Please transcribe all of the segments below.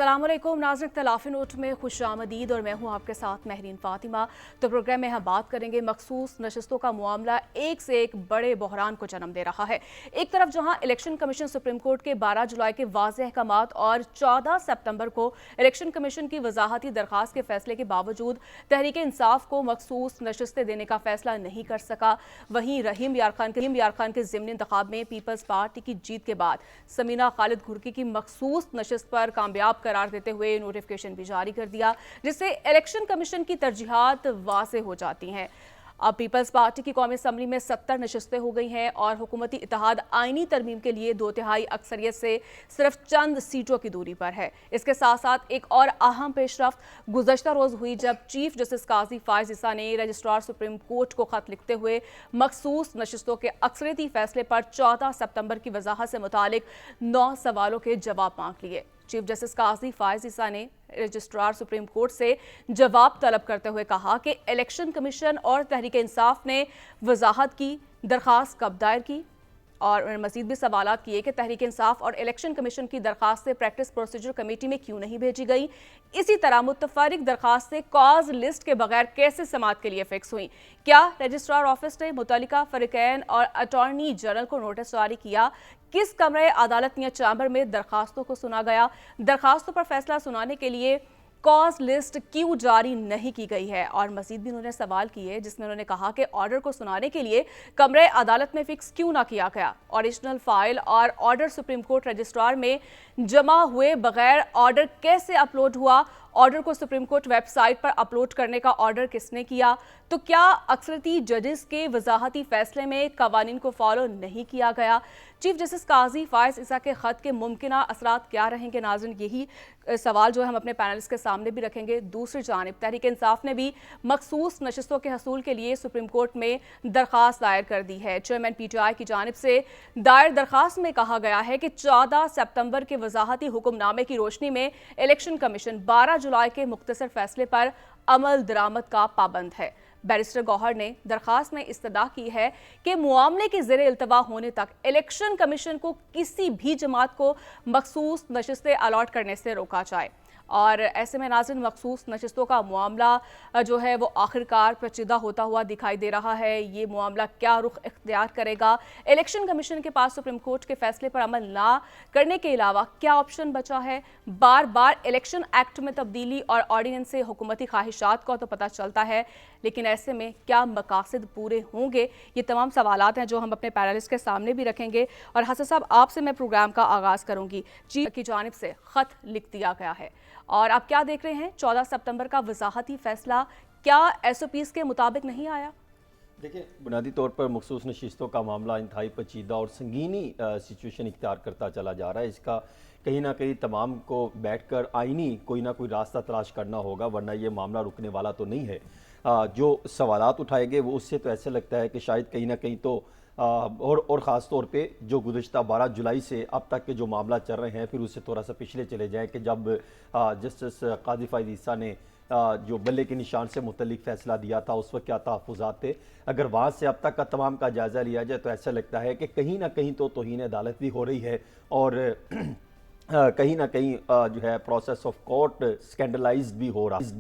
अस्सलाम वालेकुम नाज़रीन, इख्तिलाफ़ी नोट में खुश आमदीद और मैं हूँ आपके साथ महरीन फ़ातिमा। तो प्रोग्राम में हम बात करेंगे मखसूस नशस्तों का मामला एक से एक बड़े बहरान को जन्म दे रहा है। एक तरफ जहाँ इलेक्शन कमीशन सुप्रीम कोर्ट के 12 जुलाई के वाज़ेह अहकामात और 14 सितंबर को इलेक्शन कमीशन की वजाहती दरख्वास्त के फैसले के बावजूद तहरीक इंसाफ को मखसूस नशस्तें देने का फैसला नहीं कर सका, वहीं रहीम यार खान के ज़िमनी इंतखाब में पीपल्स पार्टी की जीत के बाद समीना खालिद घुर्की की मखसूस नशस्त पर कामयाब करार देते हुए नोटिफिकेशन भी जारी कर दिया, जिससे इलेक्शन कमीशन की तरजीहात वाज़े हो जाती हैं। अब पीपल्स पार्टी की कौमी असम्बली में 70 नशस्तें हो गई हैं और हुकूमती इत्तेहाद आईनी तरमीम के लिए 2/3 अक्सरियत से सिर्फ चंद सीटों की दूरी पर है। इसके साथ साथ एक और अहम पेशरफ्त गुज़श्ता रोज़ हुई जब चीफ जस्टिस काजी फायज़ ईसा ने रजिस्ट्रार सुप्रीम कोर्ट को खत लिखते हुए मखसूस नशस्तों के अक्सरियती फैसले पर 14 सितंबर की वजाहत से मुतालिक 9 सवालों के जवाब मांग लिए। चीफ जस्टिस काजी फायज़ ईसा ने रजिस्ट्रार सुप्रीम कोर्ट से जवाब तलब करते हुए कहा कि इलेक्शन कमीशन और तहरीक इंसाफ ने वजाहत की दरख्वास्त कब दायर की, और मज़ीद भी सवालात किए कि तहरीक इंसाफ और इलेक्शन कमीशन की दरख्वास्तें प्रैक्टिस प्रोसीजर कमेटी में क्यों नहीं भेजी गई। इसी तरह मुतफरिक दरख्वास्तें कॉज लिस्ट के बगैर कैसे समाअत के लिए फिक्स हुई। क्या रजिस्ट्रार ऑफिस ने मुतल्लिका फरीकैन और अटॉर्नी जनरल को नोटिस जारी किया। किस कमरे अदालत या चैम्बर में दरखास्तों को सुना गया। दरखास्तों पर फैसला सुनाने के लिए कॉज लिस्ट क्यों जारी नहीं की गई है। और मजीद भी उन्होंने सवाल किए जिसमें उन्होंने कहा कि ऑर्डर को सुनाने के लिए कमरे अदालत में फिक्स क्यों ना किया गया। ओरिजिनल फाइल और ऑर्डर सुप्रीम कोर्ट रजिस्ट्रार में जमा हुए बगैर ऑर्डर कैसे अपलोड हुआ। ऑर्डर को सुप्रीम कोर्ट वेबसाइट पर अपलोड करने का ऑर्डर किसने किया। तो क्या अक्सरती जजेस के वजाहती फैसले में कवानीन को फॉलो नहीं किया गया। चीफ जस्टिस काजी फायज़ ईसा के खत के मुमकिन असरात क्या रहेंगे। नाज़रीन, यही सवाल जो है हम अपने पैनलिस्ट के सामने भी रखेंगे। दूसरी जानिब तहरीक इंसाफ ने भी मखसूस नशस्तों के हसूल के लिए सुप्रीम कोर्ट में दरख्वास्त दायर कर दी है। चेयरमैन PTI की जानिब से दायर दरख्वास्त में कहा गया है कि 14 सितंबर के वजाहती हुक्मनामे की रोशनी में इलेक्शन कमीशन 12 जुलाई के मुख्तसर फैसले पर अमल दरामद का पाबंद है। बैरिस्टर गौहर ने दरखास्त में इस्तदा की है कि मुआमले के ज़ेरे इल्तवा होने तक इलेक्शन कमीशन को किसी भी जमात को मखसूस नशस्तें अलॉट करने से रोका जाए। और ऐसे में नाज़रीन, मखसूस नशस्तों का मामला जो है वो आखिरकार पेचीदा होता हुआ दिखाई दे रहा है। ये मामला क्या रुख इख्तियार करेगा। इलेक्शन कमीशन के पास सुप्रीम कोर्ट के फैसले पर अमल ना करने के अलावा क्या ऑप्शन बचा है। बार बार इलेक्शन एक्ट में तब्दीली और ऑर्डिनेंस से हुकूमती ख्वाहिशात का तो पता चलता है, लेकिन ऐसे में क्या मकासद पूरे होंगे। ये तमाम सवालात हैं जो हम अपने पैनलिस्ट के सामने भी रखेंगे। और हसन साहब, आपसे मैं प्रोग्राम का आगाज़ करूँगी। चीफ की जानिब से ख़त लिख दिया गया है और आप क्या देख रहे हैं। 14 सितंबर का वजाहती फैसला क्या SOPs के मुताबिक नहीं आया। देखिए, बुनियादी तौर पर मखसूस नशिस्तों का मामला इंतहाई पेचीदा और संगीनी सिचुएशन इख्तियार करता चला जा रहा है। इसका कहीं ना कहीं तमाम को बैठकर आईनी कोई ना कोई रास्ता तलाश करना होगा, वरना ये मामला रुकने वाला तो नहीं है। जो सवालात उठाए गए वो उससे तो ऐसे लगता है कि शायद कहीं ना कहीं तो और ख़ास तौर पे जो गुज़श्ता 12 जुलाई से अब तक के जो मामला चल रहे हैं, फिर उससे थोड़ा सा पिछले चले जाएँ कि जब जस्टिस काजी फायज़ ईसा ने जो बल्ले के निशान से मुतल्लिक फ़ैसला दिया था, उस वक्त क्या तहफ़्फ़ुज़ात थे। अगर वहाँ से अब तक का तमाम का जायज़ा लिया जाए तो ऐसा लगता है कि कहीं ना कहीं तो तौहीन अदालत भी हो रही है और कहीं ना कहीं जो है प्रोसेस ऑफ कोर्ट स्कैंडलाइज्ड भी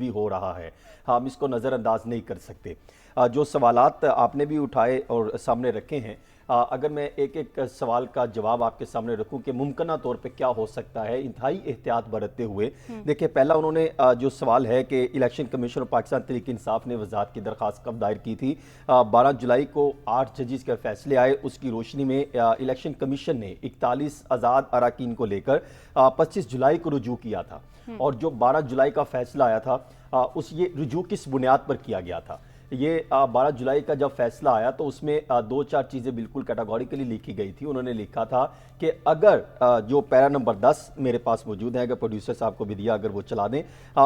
हो रहा है। हम इसको नज़रअंदाज नहीं कर सकते। जो सवालात आपने भी उठाए और सामने रखे हैं, अगर मैं एक एक सवाल का जवाब आपके सामने रखूं कि मुमकिन तौर पे क्या हो सकता है इंतहाई एहतियात बरतते हुए। देखिए, पहला उन्होंने जो सवाल है कि इलेक्शन कमीशन और पाकिस्तान तहरीक इंसाफ ने वजाहत की दरख्वास्त कब दायर की थी। 12 जुलाई को 8 जजेस के फैसले आए, उसकी रोशनी में इलेक्शन कमीशन ने 41 आज़ाद अरकान को लेकर 25 जुलाई को रुजू किया था। और जो 12 जुलाई का फैसला आया था उस ये रुजू किस बुनियाद पर किया गया था। ये 12 जुलाई का जब फैसला आया तो उसमें 2-4 चीज़ें बिल्कुल कैटेगोरिकली लिखी गई थी। उन्होंने लिखा था कि अगर जो पैरा नंबर 10 मेरे पास मौजूद है, अगर प्रोड्यूसर साहब को भी दिया, अगर वो चला दें,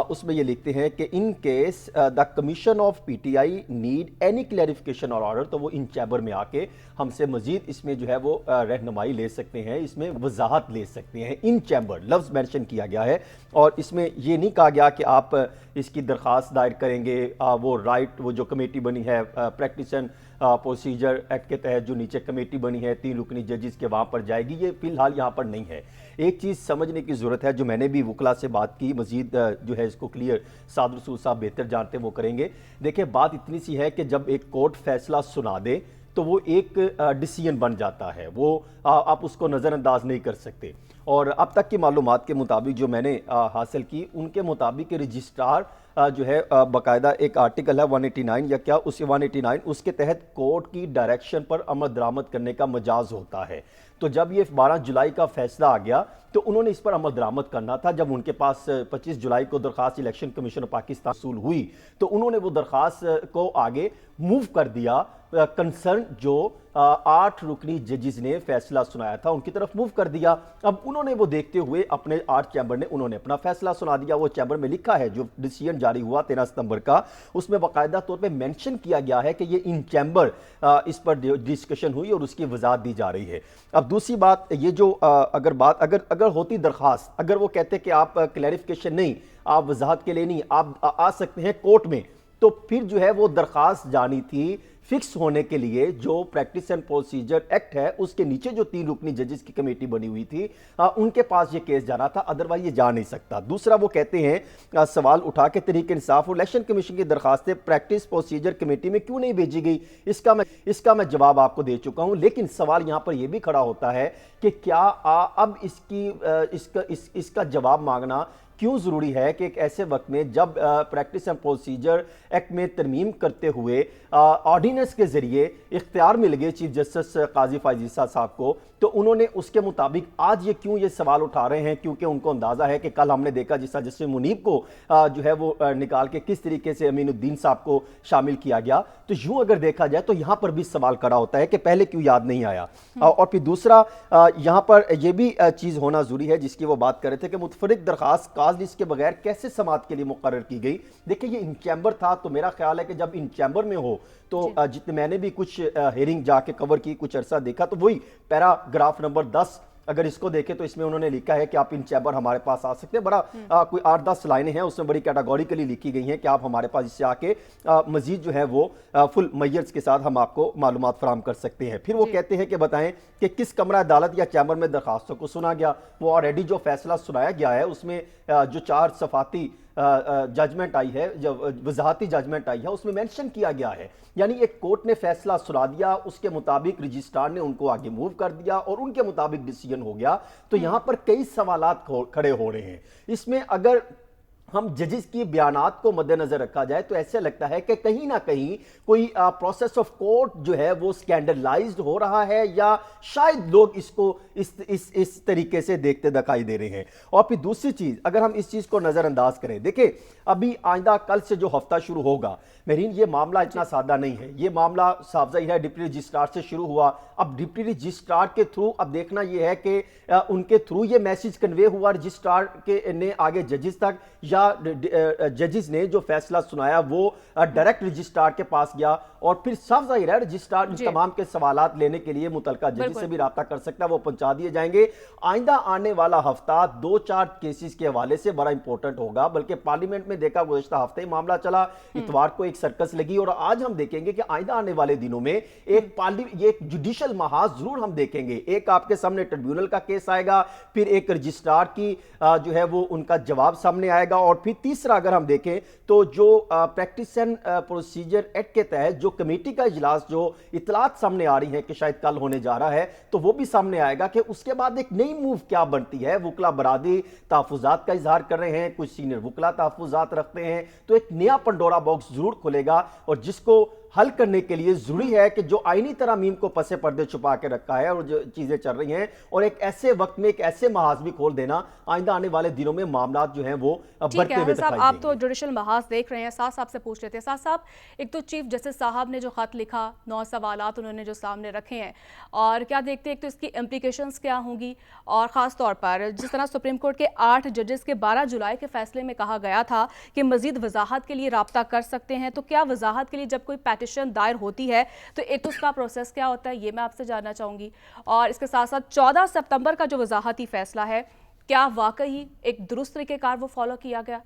उसमें ये लिखते हैं कि in case the commission of PTI need any clarification और ऑर्डर, तो वो इन चैम्बर में आके हमसे मजीद इसमें जो है वो रहनुमाई ले सकते हैं, इसमें वजाहत ले सकते हैं। इन चैम्बर लफ्ज़ मेंशन किया गया है और इसमें ये नहीं कहा गया कि आप इसकी दरख्वास्त दायर करेंगे, वो राइट वो जो कमेटी बनी है प्रैक्टिस एंड प्रोसीजर एक्ट के तहत, जो नीचे कमेटी बनी है 3 रुकनी जजेस के, वहाँ पर जाएगी। ये फिलहाल यहाँ पर नहीं है। एक चीज़ समझने की ज़रूरत है, जो मैंने भी वकला से बात की, मजीद जो है इसको क्लियर साद रसूल साहब बेहतर जानते हैं, वो करेंगे। देखिए बात इतनी सी है कि जब एक कोर्ट फैसला सुना दे तो वो एक डिसीजन बन जाता है, वो आप उसको नज़रअंदाज नहीं कर सकते। और अब तक की मालूमात के मुताबिक जो मैंने हासिल की, उनके मुताबिक रजिस्ट्रार जो है बाकायदा एक आर्टिकल है 189 या क्या, उस 189 उसके तहत कोर्ट की डायरेक्शन पर अमल दरामद करने का मजाज होता है। तो जब ये 12 जुलाई का फैसला आ गया तो उन्होंने इस पर अमल दरामद करना था। जब उनके पास 25 जुलाई को दरखास्त इलेक्शन कमीशन ऑफ पाकिस्तान वसूल हुई तो उन्होंने वो दरखास्त को आगे मूव कर दिया, कंसर्न जो 8 रुकनी जजेस ने फैसला सुनाया था उनकी तरफ मूव कर दिया। अब उन्होंने वो देखते हुए अपने 8 चैम्बर ने उन्होंने अपना फैसला सुना दिया। वो चैम्बर में लिखा है, जो डिसीजन जारी हुआ 13 सितंबर का, उसमें बाकायदा तौर पे मेंशन किया गया है कि ये इन चैम्बर इस पर डिस्कशन हुई और उसकी वजाहत दी जा रही है। अब दूसरी बात, ये जो अगर होती दरखास्त, अगर वो कहते कि आप क्लैरिफिकेशन नहीं, आप वजाहत के लिए नहीं, आप आ सकते हैं कोर्ट में, तो फिर जो है वो दरखास्त जानी थी फिक्स होने के लिए जो प्रैक्टिस एंड प्रोसीजर एक्ट है उसके नीचे जो 3 रुकनी जजेस की कमेटी बनी हुई थी, उनके पास ये केस जाना था, अदरवाइज ये जा नहीं सकता। दूसरा वो कहते हैं सवाल उठा के तहरीक इंसाफ और इलेक्शन कमीशन की दरखास्तें प्रैक्टिस प्रोसीजर कमेटी में क्यों नहीं भेजी गई, इसका मैं जवाब आपको दे चुका हूं। लेकिन सवाल यहां पर यह भी खड़ा होता है कि क्या अब इसका जवाब मांगना क्यों ज़रूरी है कि एक ऐसे वक्त में जब प्रैक्टिस एंड प्रोसीजर एक्ट में तरमीम करते हुए ऑर्डिनेंस के ज़रिए इख्तियार मिल गए चीफ जस्टिस काजी फायज़ ईसा साहब को, तो उन्होंने उसके मुताबिक आज ये क्यों ये सवाल उठा रहे हैं, क्योंकि उनको अंदाज़ा है कि कल हमने देखा जिस तरह जस्टिस मुनीब को जो है वो निकाल के किस तरीके से अमीनुद्दीन साहब को शामिल किया गया। तो यूँ अगर देखा जाए तो यहाँ पर भी सवाल खड़ा होता है कि पहले क्यों याद नहीं आया। और फिर दूसरा यहाँ पर यह भी चीज़ होना ज़रूरी है जिसकी वो बात कर रहे थे कि मुतफरिक दरखास्त काज लिस्ट के बगैर कैसे समाअत के लिए मुकर्रर की गई। देखिए ये इन चैम्बर था, तो मेरा ख्याल है कि जब इन चैम्बर में हो तो जितने मैंने भी कुछ हेयरिंग जाके कवर की, कुछ अरसा देखा, तो वही पैराग्राफ नंबर 10 अगर इसको देखें तो इसमें उन्होंने लिखा है कि आप इन चैम्बर हमारे पास आ सकते हैं। बड़ा कोई 8-10 लाइनें हैं, उसमें बड़ी कैटेगोरिकली लिखी गई हैं कि आप हमारे पास इससे आके मजीद जो है वो फुल मैयर्स के साथ हम आपको मालूमात फराहम कर सकते हैं। फिर वो कहते हैं कि बताएं कि किस कमरा अदालत या चैम्बर में दरखास्तों को सुना गया। वो ऑलरेडी जो फैसला सुनाया गया है उसमें जो 4 सफाती जजमेंट आई है, जो वजाहती जजमेंट आई है, उसमें मेंशन किया गया है, यानी एक कोर्ट ने फैसला सुना दिया, उसके मुताबिक रजिस्ट्रार ने उनको आगे मूव कर दिया और उनके मुताबिक डिसीजन हो गया। तो यहां पर कई सवालात खड़े हो रहे हैं। इसमें अगर हम जजेस की बयानात को मद्देनजर रखा जाए तो ऐसे लगता है कि कहीं ना कहीं कोई प्रोसेस ऑफ कोर्ट जो है वो स्कैंडलाइज्ड हो रहा है, या शायद लोग इसको इस तरीके से देखते दिखाई दे रहे हैं। और फिर दूसरी चीज, अगर हम इस चीज को नजरअंदाज करें, देखिए अभी आइंदा कल से जो हफ्ता शुरू होगा मेरीन, ये मामला इतना सादा नहीं है। ये मामला साफजाई है, डिप्टी रजिस्ट्रार से शुरू हुआ। अब डिप्टी रजिस्ट्रार के थ्रू अब देखना यह है कि उनके थ्रू ये मैसेज कन्वे हुआ रजिस्ट्रार के ने आगे जजेस तक, या जजेस ने जो फैसला सुनाया वो डायरेक्ट रजिस्ट्रार के पास गया, और फिर साफ जाहिर है रजिस्ट्रार तमाम के सवालात लेने के लिए मुतलका जजेस से भी राब्ता कर सकता है, वो पहुंचा दिए जाएंगे। आइंदा आने वाला हफ्ता 2-4 केसेस के हवाले से बड़ा इंपॉर्टेंट होगा। बल्कि पार्लियामेंट में देखा गुज़श्ता हफ्ते ही मामला चला, इतवार को एक सर्कस लगी, और आज हम देखेंगे कि आइंदा आने वाले दिनों में एक जुडिशल महाज जरूर हम देखेंगे। एक आपके सामने ट्रिब्यूनल का केस आएगा, फिर एक रजिस्ट्रार की जो है वो उनका जवाब सामने आएगा, और फिर तीसरा अगर हम देखें तो जो प्रैक्टिस एंड प्रोसीजर एक्ट के तहत जो कमेटी का इजलास जो इतलात सामने आ रही है कि शायद कल होने जा रहा है, तो वो भी सामने आएगा कि उसके बाद एक नई मूव क्या बनती है। वकला बरादरी तहफ़्फ़ुज़ात का इजहार कर रहे हैं, कुछ सीनियर वकला तहफ़्फ़ुज़ात रखते हैं, तो एक नया पंडोरा बॉक्स जरूर खुलेगा, और जिसको हल करने के लिए जरूरी है कि जो आईनी तरमीम को पसे पर्दे छुपा के रखा है और जो चीजें चल रही हैं, और एक ऐसे वक्त में एक ऐसे महाज भी खोल देना, आइंदा आने वाले दिनों में मामला जो हैं वो बढ़ते हुए दिखाई देंगे। आप तो जुडिशल महाज देख रहे हैं, साथ साहब से पूछ लेते हैं। साथ साहब, एक तो चीफ जस्टिस साहब ने जो खत लिखा, 9 सवालात उन्होंने जो सामने रखे हैं, और क्या देखते हैं एक तो इसकी इम्प्लीकेशंस क्या होंगी, और ख़ास तौर पर जिस तरह सुप्रीम कोर्ट के 8 जजेस के 12 जुलाई के फैसले में कहा गया था कि मजीद वजाहत के लिए राब्ता कर सकते हैं, तो क्या वजाहत के लिए जब कोई पेटिशन दायर होती है तो एक तो उसका प्रोसेस क्या होता है, ये मैं आपसे जानना चाहूँगी। और इसके साथ साथ 14 सितंबर का जो वजाहती फैसला है, क्या वाकई एक दुरुस्त तरीक़ेकार वो फॉलो किया गया?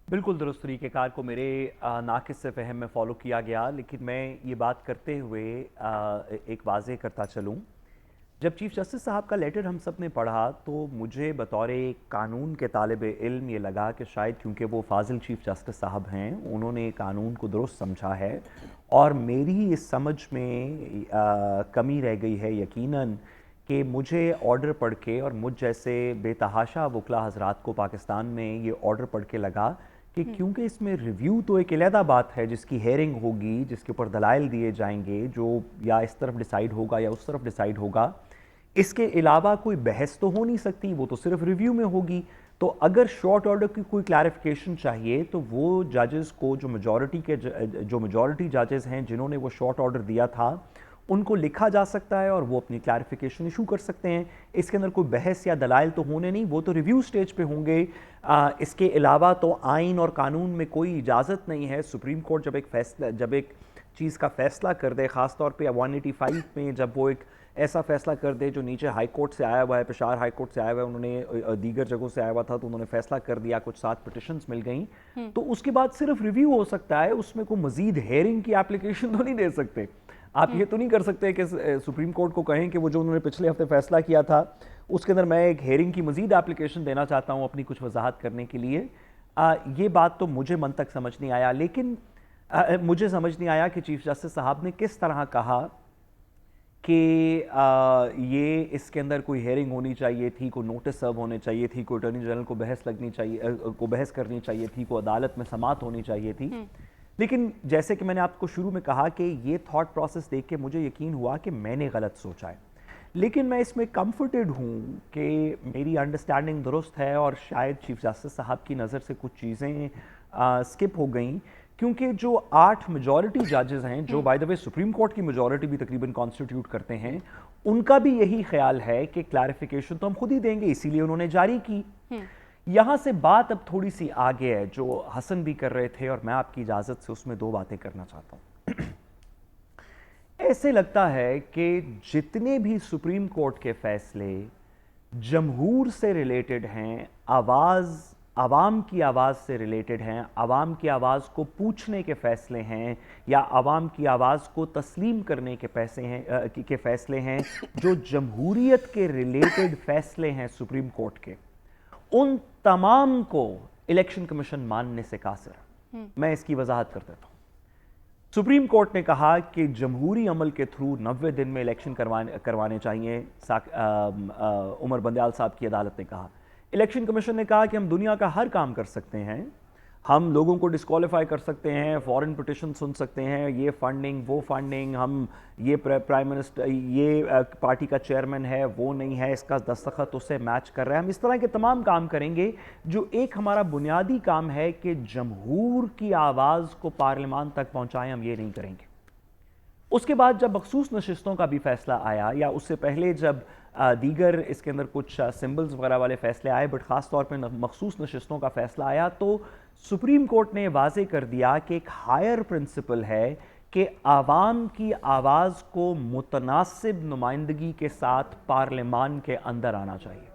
बिल्कुल दुरुस्त तरीक़ेकार को मेरे नाक़िस से फ़हम में फ़ॉलो किया गया, लेकिन मैं ये बात करते हुए एक वाज़ेह करता चलूँ। जब चीफ़ जस्टिस साहब का लेटर हम सब ने पढ़ा तो मुझे बतौर एक कानून के तालिब इल्म ये लगा कि शायद क्योंकि वो फ़ाज़िल चीफ़ जस्टिस साहब हैं, उन्होंने कानून को दुरुस्त समझा है और मेरी इस समझ में कमी रह गई है यकीनन कि मुझे ऑर्डर पढ़ के और मुझ जैसे बेतहाशा वकला हज़रात को पाकिस्तान में ये ऑर्डर पढ़ के लगा कि क्योंकि इसमें रिव्यू तो एक अलहदा बात है, जिसकी हेयरिंग होगी, जिसके ऊपर दलाइल दिए जाएंगे, जो या इस तरफ डिसाइड होगा या उस तरफ डिसाइड होगा, इसके अलावा कोई बहस तो हो नहीं सकती, वो तो सिर्फ रिव्यू में होगी। तो अगर शॉर्ट ऑर्डर की कोई क्लैरिफिकेशन चाहिए तो वो जजेस को जो मेजॉरिटी जजेस हैं जिन्होंने वो शॉर्ट ऑर्डर दिया था उनको लिखा जा सकता है और वो अपनी क्लैरिफिकेशन इशू कर सकते हैं। इसके अंदर कोई बहस या दलाइल तो होने नहीं, वो तो रिव्यू स्टेज पे होंगे। इसके अलावा तो आइन और कानून में कोई इजाज़त नहीं है। सुप्रीम कोर्ट जब एक चीज़ का फ़ैसला कर दे, ख़ास तौर पे 185 में जब वो एक ऐसा फ़ैसला कर दे जो नीचे हाई कोर्ट से आया हुआ है, पेशावर हाई कोर्ट से आया हुआ है, उन्होंने दीगर जगहों से आया हुआ था तो उन्होंने फ़ैसला कर दिया, कुछ 7 पिटिशंस मिल गई, तो उसके बाद सिर्फ रिव्यू हो सकता है, उसमें कोई मज़ीद हेयरिंग की एप्लीकेशन तो नहीं दे सकते। आप ये तो नहीं कर सकते कि सुप्रीम कोर्ट को कहें कि वो जो उन्होंने पिछले हफ्ते फ़ैसला किया था उसके अंदर मैं एक हेयरिंग की मज़ीद एप्लीकेशन देना चाहता हूँ अपनी कुछ वजाहत करने के लिए। ये बात तो मुझे मन तक समझ नहीं आया, लेकिन मुझे समझ नहीं आया कि चीफ जस्टिस साहब ने किस तरह कहा कि ये इसके अंदर कोई हेयरिंग होनी चाहिए थी, कोई नोटिस सर्व होने चाहिए थी, कोई अटॉर्नी जनरल को बहस करनी चाहिए थी, कोई अदालत में समाअत होनी चाहिए थी। लेकिन जैसे कि मैंने आपको शुरू में कहा कि ये थॉट प्रोसेस देख के मुझे यकीन हुआ कि मैंने गलत सोचा है, लेकिन मैं इसमें कंफर्टेड हूँ कि मेरी अंडरस्टैंडिंग दुरुस्त है और शायद चीफ जस्टिस साहब की नज़र से कुछ चीज़ें स्किप हो गई, क्योंकि जो 8 मेजॉरिटी जजेस हैं, जो by the way supreme court की मेजॉरिटी भी तकरीबन कॉन्स्टिट्यूट करते हैं, उनका भी यही ख्याल है कि क्लैरिफिकेशन तो हम खुद ही देंगे, इसीलिए उन्होंने जारी की। यहाँ से बात अब थोड़ी सी आगे है जो हसन भी कर रहे थे और मैं आपकी इजाज़त से उसमें 2 बातें करना चाहता हूँ। ऐसे लगता है कि जितने भी सुप्रीम कोर्ट के फैसले जमहूर से रिलेटेड हैं, आवाम की आवाज़ से रिलेटेड हैं, आवाम की आवाज़ को पूछने के फ़ैसले हैं या आवाम की आवाज़ को तस्लीम करने के फ़ैसले हैं, जो जमहूरियत के रिलेटेड फ़ैसले हैं सुप्रीम कोर्ट के, उन तमाम को इलेक्शन कमीशन मानने से कासिर। मैं इसकी वजाहत कर देता हूँ। सुप्रीम कोर्ट ने कहा कि जमहूरी अमल के थ्रू 90 दिन में इलेक्शन करवाने चाहिए। उमर बंदयाल साहब की अदालत ने कहा। इलेक्शन कमीशन ने कहा कि हम दुनिया का हर काम कर सकते हैं, हम लोगों को डिस्क्वालीफाई कर सकते हैं, फॉरेन पिटिशन सुन सकते हैं, ये फंडिंग वो फंडिंग, हम ये प्राइम मिनिस्टर ये पार्टी का चेयरमैन है वो नहीं है, इसका दस्तखत उससे मैच कर रहा है, हम इस तरह के तमाम काम करेंगे। जो एक हमारा बुनियादी काम है कि जमहूर की आवाज़ को पार्लियामान तक पहुंचाएं, हम ये नहीं करेंगे। उसके बाद जब मखसूस नशिस्तों का भी फैसला आया, या उससे पहले जब दीगर इसके अंदर कुछ सिंबल्स वगैरह वाले फैसले आए, बट ख़ास तौर पे मखसूस नशिस्तों का फैसला आया, तो सुप्रीम कोर्ट ने वाजे कर दिया कि एक हायर प्रिंसिपल है कि आवाम की आवाज़ को मुतनासिब नुमाइंदगी के साथ पार्लियामान के अंदर आना चाहिए,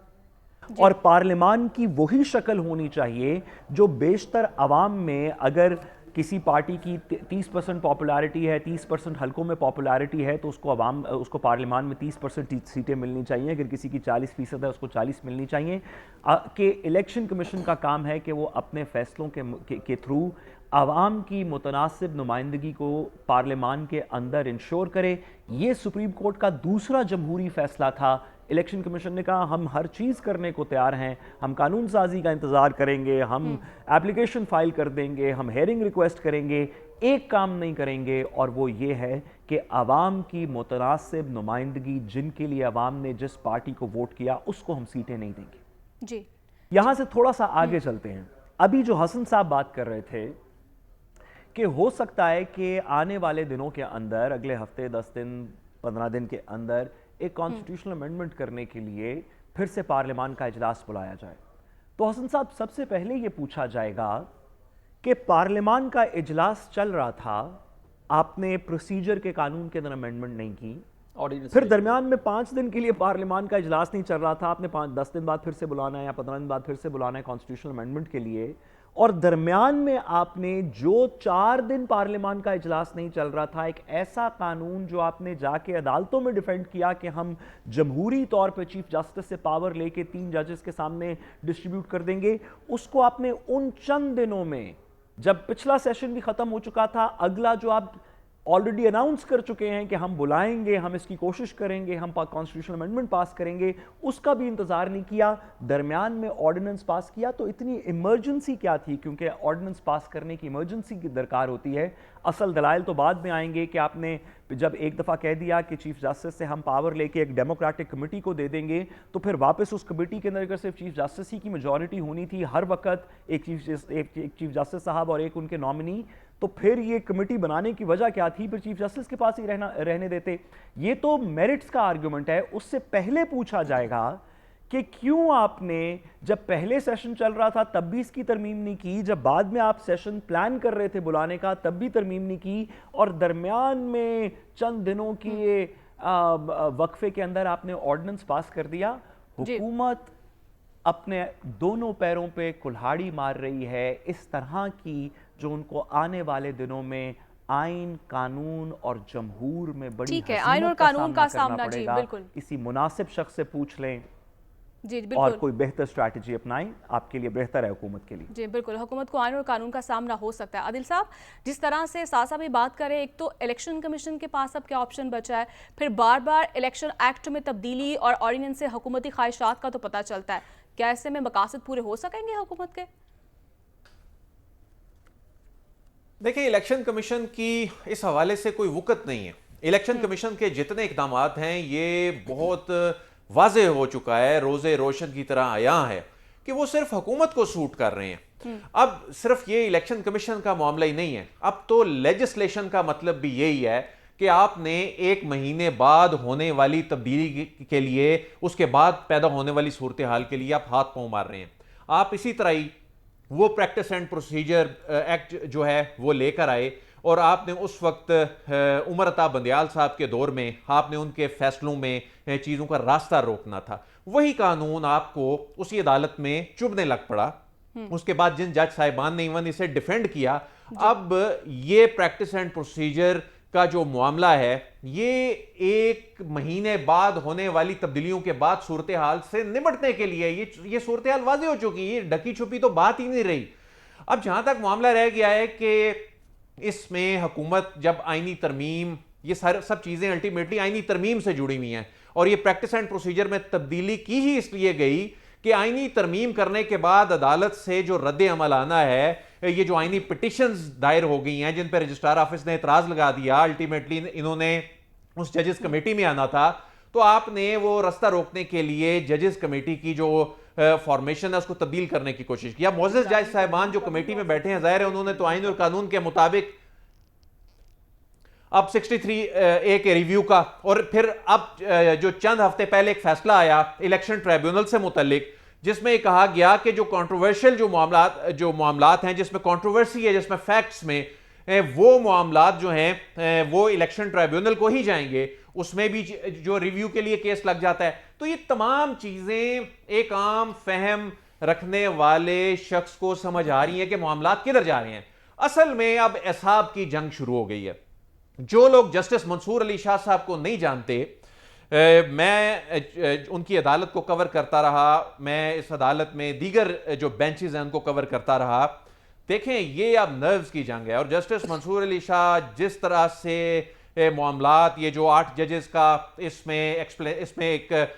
और पार्लियामान की वही शक्ल होनी चाहिए जो बेशतर आवाम में, अगर किसी पार्टी की 30% पॉपुलैरिटी है, 30% हलकों में पॉपुलैरिटी है, तो उसको पार्लियामान में 30% सीटें मिलनी चाहिए। अगर किसी की 40% है, उसको 40 मिलनी चाहिए। कि इलेक्शन कमीशन का काम है कि वो अपने फैसलों के थ्रू आवाम की मुतनासिब नुमाइंदगी को पार्लियामान के अंदर इंश्योर करे। ये सुप्रीम कोर्ट का दूसरा जमहूरी फैसला था। इलेक्शन कमीशन ने कहा हम हर चीज़ करने को तैयार हैं, हम कानून साजी का इंतज़ार करेंगे, हम एप्लीकेशन फाइल कर देंगे, हम हेयरिंग रिक्वेस्ट करेंगे, एक काम नहीं करेंगे, और वो ये है कि आवाम की मुतनासिब नुमाइंदगी, जिनके लिए आवाम ने जिस पार्टी को वोट किया, उसको हम सीटें नहीं देंगे जी। यहाँ से थोड़ा सा आगे चलते हैं। अभी जो हसन साहब बात कर रहे थे कि हो सकता है कि आने वाले दिनों के अंदर, अगले हफ्ते 10 दिन 15 दिन के अंदर एक कॉन्स्टिट्यूशनल अमेंडमेंट करने के लिए फिर से पार्लियामान का इजलास बुलाया जाए। तो हसन साहब, सबसे पहले ये पूछा जाएगा कि पार्लियामान का इजलास चल रहा था, आपने प्रोसीजर के कानून के अंदर अमेंडमेंट नहीं की, Ordinance پھر late درمیان میں 5 دن کے لیے پارلیمان کا اجلاس نہیں چل رہا تھا, آپ نے 10 دن بعد پھر سے بلانا ہے یا 15 دن بعد پھر سے بلانا ہے کانسٹیٹیوشنل امینڈمنٹ کے لیے, اور درمیان میں آپ نے جو 4 دن پارلیمان کا اجلاس نہیں چل رہا تھا, ایک ایسا قانون جو آپ نے جا کے عدالتوں میں ڈیفینڈ کیا کہ ہم جمہوری طور پہ چیف جسٹس سے پاور لے کے 3 ججز کے سامنے ڈسٹریبیوٹ کر دیں گے, اس کو آپ نے ان چند دنوں میں, جب پچھلا سیشن بھی ختم ہو چکا تھا, اگلا جو آپ آلریڈی اناؤنس کر چکے ہیں کہ ہم بلائیں گے, ہم اس کی کوشش کریں گے, ہم کانسٹیٹیوشنل امینڈمنٹ پاس کریں گے, اس کا بھی انتظار نہیں کیا, درمیان میں آرڈیننس پاس کیا. تو اتنی ایمرجنسی کیا تھی؟ کیونکہ آرڈیننس پاس کرنے کی ایمرجنسی کی درکار ہوتی ہے. اصل دلائل تو بعد میں آئیں گے کہ آپ نے جب ایک دفعہ کہہ دیا کہ چیف جسٹس سے ہم پاور لے کے ایک ڈیموکریٹک کمیٹی کو دے دیں گے, تو پھر واپس اس کمیٹی کے اندر اگر صرف چیف جسٹس ہی کی میجورٹی ہونی تھی ہر وقت, ایک چیف جسٹس صاحب اور ایک ان کے نامنی, تو پھر یہ کمیٹی بنانے کی وجہ کیا تھی؟ پھر چیف جسٹس کے پاس ہی رہنے دیتے. یہ تو میرٹس کا آرگومنٹ ہے. اس سے پہلے پوچھا جائے گا کہ کیوں آپ نے جب پہلے سیشن چل رہا تھا تب بھی اس کی ترمیم نہیں کی, جب بعد میں آپ سیشن پلان کر رہے تھے بلانے کا تب بھی ترمیم نہیں کی, اور درمیان میں چند دنوں کی وقفے کے اندر آپ نے آرڈیننس پاس کر دیا. حکومت اپنے دونوں پیروں پہ کلہاڑی مار رہی ہے اس طرح کی, جو ان کو آنے والے دنوں میں آئین, قانون اور جمہور میں بڑی آئین اور ہزیمت کا قانون کا سامنا کرنا سامنا. پڑے جی گا. بالکل, کسی مناسب شخص سے پوچھ لیں جی اور بالکل, کوئی بہتر اسٹریٹجی اپنائیں, آپ کے لیے بہتر ہے حکومت کے لیے. جی بالکل, حکومت کو آئین اور قانون کا سامنا ہو سکتا ہے. عادل صاحب, جس طرح سے ساسا بھی بات کریں, ایک تو الیکشن کمیشن کے پاس اب کیا آپشن بچا ہے, پھر بار بار الیکشن ایکٹ میں تبدیلی اور آرڈیننس سے حکومتی خواہشات کا تو پتہ چلتا ہے, کیا ایسے میں مقاصد پورے ہو سکیں گے حکومت کے؟ دیکھیں, الیکشن کمیشن کی اس حوالے سے کوئی وقت نہیں ہے. الیکشن کمیشن کے جتنے اقدامات ہیں یہ بہت واضح ہو چکا ہے, روز روشن کی طرح عیاں ہے کہ وہ صرف حکومت کو سوٹ کر رہے ہیں. اب صرف یہ الیکشن کمیشن کا معاملہ ہی نہیں ہے, اب تو لیجسلیشن کا مطلب بھی یہی ہے کہ آپ نے 1 مہینے بعد ہونے والی تبدیلی کے لیے, اس کے بعد پیدا ہونے والی صورتحال کے لیے آپ ہاتھ پاؤں مار رہے ہیں. آپ اسی طرح ہی وہ پریکٹس اینڈ پروسیجر ایکٹ جو ہے وہ لے کر آئے, اور آپ نے اس وقت عمر عطا بندیال صاحب کے دور میں آپ نے ان کے فیصلوں میں چیزوں کا راستہ روکنا تھا. وہی قانون آپ کو اسی عدالت میں چبھنے لگ پڑا. اس کے بعد جن جج صاحبان نے ایون اسے ڈیفینڈ کیا, اب یہ پریکٹس اینڈ پروسیجر کا جو معاملہ ہے یہ 1 مہینے بعد ہونے والی تبدیلیوں کے بعد صورتحال سے نمٹنے کے لیے, یہ صورتحال واضح ہو چکی ہے, یہ ڈھکی چھپی تو بات ہی نہیں رہی. اب جہاں تک معاملہ رہ گیا ہے کہ اس میں حکومت جب آئینی ترمیم, یہ سب چیزیں الٹیمیٹلی آئینی ترمیم سے جڑی ہوئی ہیں, اور یہ پریکٹس اینڈ پروسیجر میں تبدیلی کی ہی اس لیے گئی کہ آئینی ترمیم کرنے کے بعد عدالت سے جو رد عمل آنا ہے, یہ جو آئینی پٹیشنز دائر ہو گئی ہیں جن پہ رجسٹرار آفس نے اعتراض لگا دیا, الٹیمیٹلی انہوں نے اس ججز کمیٹی میں آنا تھا, تو آپ نے وہ راستہ روکنے کے لیے ججز کمیٹی کی جو فارمیشن ہے اس کو تبدیل کرنے کی کوشش کیا. معزز جج صاحبان جو کمیٹی میں بیٹھے ہیں, ظاہر ہے انہوں نے تو آئین اور قانون کے مطابق اب 63A کے ریویو کا, اور پھر اب جو چند ہفتے پہلے ایک فیصلہ آیا الیکشن ٹریبیونل سے متعلق, جس میں کہا گیا کہ جو کنٹروورشل جو معاملات ہیں, جس میں کنٹروورسی ہے, جس میں فیکٹس میں, وہ معاملات جو ہیں وہ الیکشن ٹریبیونل کو ہی جائیں گے, اس میں بھی جو ریویو کے لیے کیس لگ جاتا ہے. تو یہ تمام چیزیں ایک عام فہم رکھنے والے شخص کو سمجھ آ رہی ہیں کہ معاملات کدھر جا رہے ہیں. اصل میں اب اصحاب کی جنگ شروع ہو گئی ہے. جو لوگ جسٹس منصور علی شاہ صاحب کو نہیں جانتے, میں ان کی عدالت کو کور کرتا رہا, میں اس عدالت میں دیگر جو بینچز ہیں ان کو کور کرتا رہا. دیکھیں, یہ اب نروز کی جنگ ہے, اور جسٹس منصور علی شاہ جس طرح سے معاملات, یہ جو 8 ججز کا اس میں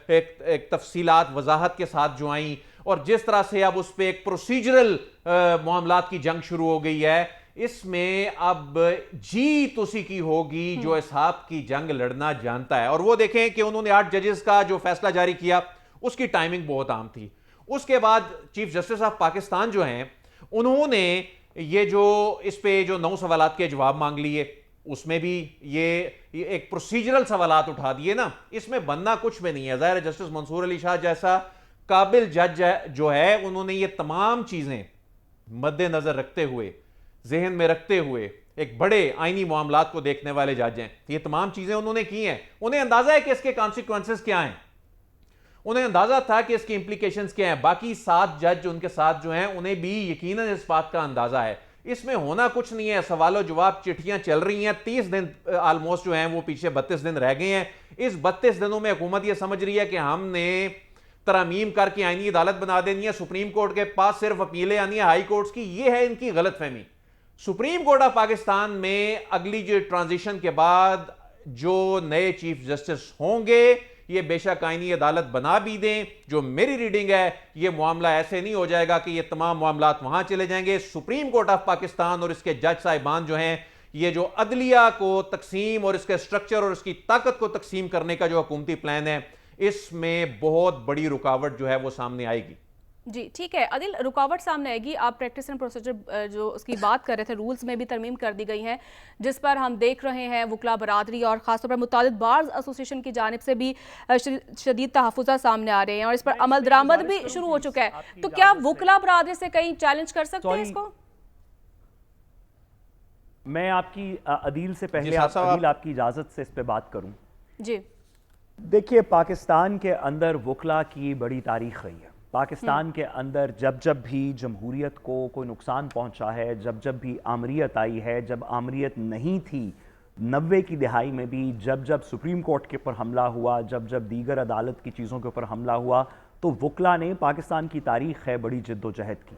ایک تفصیلات وضاحت کے ساتھ جو آئیں, اور جس طرح سے اب اس پہ ایک پروسیجرل معاملات کی جنگ شروع ہو گئی ہے, اس میں اب جیت اسی کی ہوگی جو اصحاب کی جنگ لڑنا جانتا ہے. اور وہ دیکھیں کہ انہوں نے 8 ججز کا جو فیصلہ جاری کیا اس کی ٹائمنگ بہت عام تھی. اس کے بعد چیف جسٹس آف پاکستان جو ہیں, انہوں نے یہ جو اس پہ جو 9 سوالات کے جواب مانگ لیے, اس میں بھی یہ ایک پروسیجرل سوالات اٹھا دیے نا, اس میں بننا کچھ بھی نہیں ہے. ظاہر ہے جسٹس منصور علی شاہ جیسا قابل جج جو ہے, انہوں نے یہ تمام چیزیں مد نظر رکھتے ہوئے, ذہن میں رکھتے ہوئے, ایک بڑے آئینی معاملات کو دیکھنے والے جج ہیں. یہ تمام چیزیں انہوں نے کی ہیں. انہیں اندازہ ہے کہ اس کے کانسیکوینسز کیا ہیں, انہیں اندازہ تھا کہ اس کی امپلیکیشنز کیا ہیں. باقی 7 جج ان کے ساتھ جو ہیں انہیں بھی یقیناً اس بات کا اندازہ ہے. اس میں ہونا کچھ نہیں ہے. سوال و جواب چٹھیاں چل رہی ہیں. 30 دن آلموسٹ جو ہیں وہ پیچھے 32 دن رہ گئے ہیں. اس 32 دنوں میں حکومت یہ سمجھ رہی ہے کہ ہم نے ترامیم کر کے آئینی عدالت بنا دینی ہے. سپریم کورٹ کے پاس صرف اپیلیں آنی ہیں ہائی کورٹس کی. یہ ہے ان کی غلط فہمی. سپریم کورٹ آف پاکستان میں اگلی جو ٹرانزیشن کے بعد جو نئے چیف جسٹس ہوں گے یہ بے شک آئینی عدالت بنا بھی دیں. جو میری ریڈنگ ہے یہ معاملہ ایسے نہیں ہو جائے گا کہ یہ تمام معاملات وہاں چلے جائیں گے. سپریم کورٹ آف پاکستان اور اس کے جج صاحبان جو ہیں یہ جو عدلیہ کو تقسیم اور اس کے سٹرکچر اور اس کی طاقت کو تقسیم کرنے کا جو حکومتی پلان ہے اس میں بہت بڑی رکاوٹ جو ہے وہ سامنے آئے گی. جی ٹھیک ہے عادل, رکاوٹ سامنے آئے گی. آپ پریکٹس اینڈ پروسیجر جو اس کی بات کر رہے تھے, رولز میں بھی ترمیم کر دی گئی ہیں جس پر ہم دیکھ رہے ہیں وکلا برادری اور خاص طور پر متعدد بارز ایسوسیشن کی جانب سے بھی شدید تحفظات سامنے آ رہے ہیں اور اس پر عمل درآمد بھی شروع ہو چکا ہے. تو کیا وکلا برادری سے کہیں چیلنج کر سکتے ہیں اس کو؟ میں آپ کی عدیل سے پہلے عدیل آپ کی اجازت سے اس پہ بات کروں. جی دیکھیے, پاکستان کے اندر وکلا کی بڑی تاریخ رہی ہے. پاکستان کے اندر جب جب بھی جمہوریت کو کوئی نقصان پہنچا ہے, جب جب بھی آمریت آئی ہے, جب آمریت نہیں تھی 90 کی دہائی میں بھی, جب جب سپریم کورٹ کے اوپر حملہ ہوا, جب جب دیگر عدالت کی چیزوں کے اوپر حملہ ہوا, تو وکلا نے, پاکستان کی تاریخ ہے, بڑی جد و جہد کی.